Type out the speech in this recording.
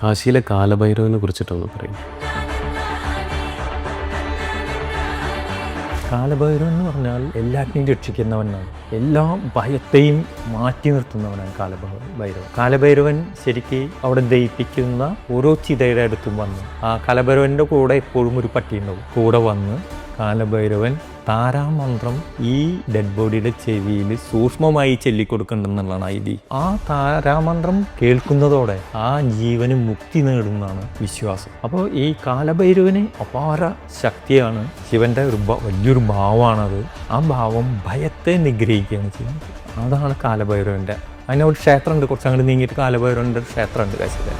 കാശിയിലെ കാലഭൈരവനെ കുറിച്ചിട്ടൊന്ന് പറയും. കാലഭൈരവൻ എന്ന് പറഞ്ഞാൽ എല്ലാറ്റിനെയും രക്ഷിക്കുന്നവനാണ്, എല്ലാ ഭയത്തെയും മാറ്റി നിർത്തുന്നവനാണ് കാലഭൈരവൻ. കാലഭൈരവൻ ശരിക്ക് അവിടെ ദയിപ്പിക്കുന്ന ഓരോ ചിതയുടെ അടുത്തും വന്ന് ആ കാലഭൈരവൻ്റെ കൂടെ എപ്പോഴും ഒരു പട്ടി ഉണ്ടാവും. കൂടെ വന്ന് കാലഭൈരവൻ താരാമന്ത്രം ഈ ഡെഡ് ബോഡിയുടെ ചെവിയിൽ സൂക്ഷ്മമായി ചൊല്ലിക്കൊടുക്കുന്നുണ്ടെന്നുള്ളതാണ് ഐതി. ആ താരാമന്ത്രം കേൾക്കുന്നതോടെ ആ ജീവന് മുക്തി നേടുന്നതാണ് വിശ്വാസം. അപ്പോൾ ഈ കാലഭൈരവന് അപാര ശക്തിയാണ്, ശിവന്റെ ഒരു വലിയൊരു ഭാവമാണത്. ആ ഭാവം ഭയത്തെ നിഗ്രഹിക്കുകയാണ് ചെയ്യുന്നത്. അതാണ് കാലഭൈരവന്റെ. അതിനൊരു ക്ഷേത്രമുണ്ട്, കുറച്ചങ്ങോട്ട് നീങ്ങിയിട്ട് കാലഭൈരവന്റെ ക്ഷേത്രമുണ്ട് കാശിയിൽ.